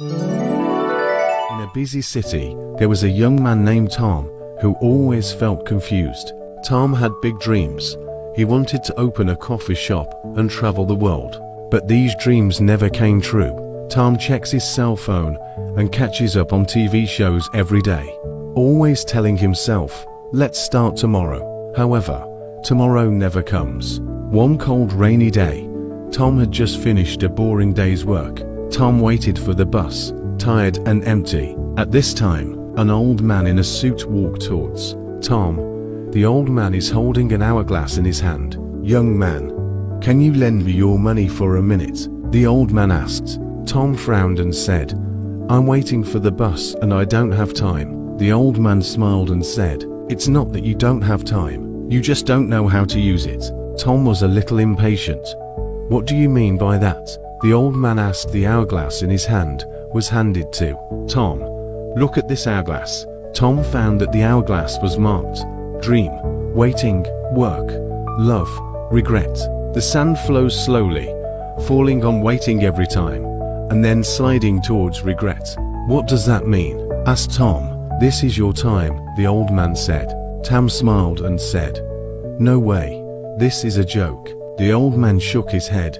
In a busy city, there was a young man named Tom who always felt confused. Tom had big dreams. He wanted to open a coffee shop and travel the world. But these dreams never came true. Tom checks his cell phone and catches up on TV shows every day, always telling himself, "Let's start tomorrow." However, tomorrow never comes. One cold rainy day, Tom had just finished a boring day's work. Tom waited for the bus, tired and empty. At this time, an old man in a suit walked towards Tom. The old man is holding an hourglass in his hand. "Young man, can you lend me your money for a minute?" the old man asked. Tom frowned and said, "I'm waiting for the bus and I don't have time." The old man smiled and said, "It's not that you don't have time, you just don't know how to use it." Tom was a little impatient. "What do you mean by that?" the old man asked. The hourglass in his hand was handed to Tom. "Look at this hourglass." Tom found that the hourglass was marked dream, waiting, work, love, regret. The sand flows slowly, falling on waiting every time, and then sliding towards regret. "What does that mean?" asked Tom. "This is your time," the old man said. Tom smiled and said, "No way, this is a joke." The old man shook his head.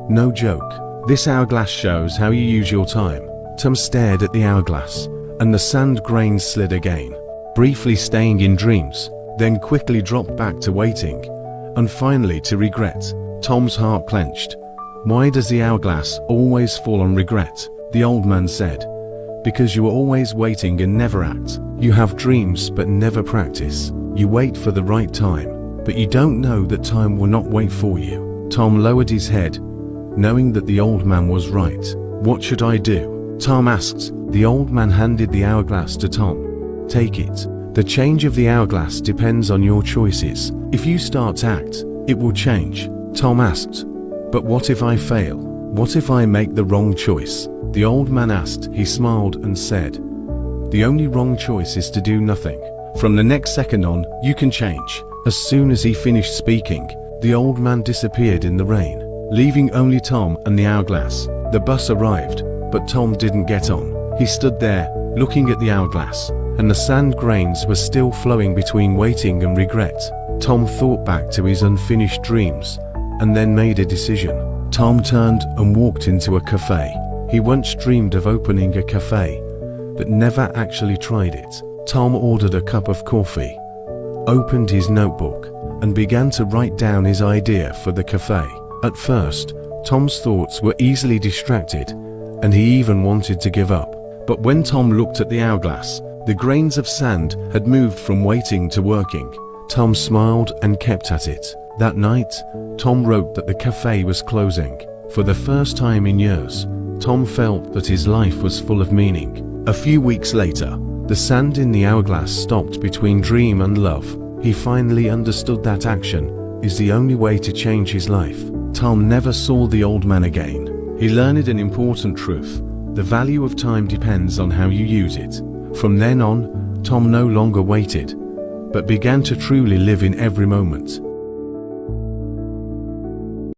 "No joke. This hourglass shows how you use your time." Tom stared at the hourglass, and the sand grains slid again, briefly staying in dreams, then quickly dropped back to waiting, and finally to regret. Tom's heart clenched. "Why does the hourglass always fall on regret?" the old man said. "Because you are always waiting and never act. You have dreams but never practice. You wait for the right time, but you don't know that time will not wait for you." Tom lowered his head, knowing that the old man was right. "What should I do?" Tom asked. The old man handed the hourglass to Tom. "Take it. The change of the hourglass depends on your choices. If you start to act, it will change." Tom asked, "But what if I fail? What if I make the wrong choice?" the old man asked. He smiled and said, "The only wrong choice is to do nothing. From the next second on, you can change." As soon as he finished speaking, the old man disappeared in the rain, leaving only Tom and the hourglass. The bus arrived, but Tom didn't get on. He stood there, looking at the hourglass, and the sand grains were still flowing between waiting and regret. Tom thought back to his unfinished dreams, and then made a decision. Tom turned and walked into a cafe. He once dreamed of opening a cafe, but never actually tried it. Tom ordered a cup of coffee, opened his notebook, and began to write down his idea for the cafe. At first, Tom's thoughts were easily distracted, and he even wanted to give up. But when Tom looked at the hourglass, the grains of sand had moved from waiting to working. Tom smiled and kept at it. That night, Tom wrote that the cafe was closing. For the first time in years, Tom felt that his life was full of meaning. A few weeks later, the sand in the hourglass stopped between dream and love. He finally understood that action is the only way to change his life. Tom never saw the old man again. He learned an important truth. The value of time depends on how you use it. From then on, Tom no longer waited, but began to truly live in every moment.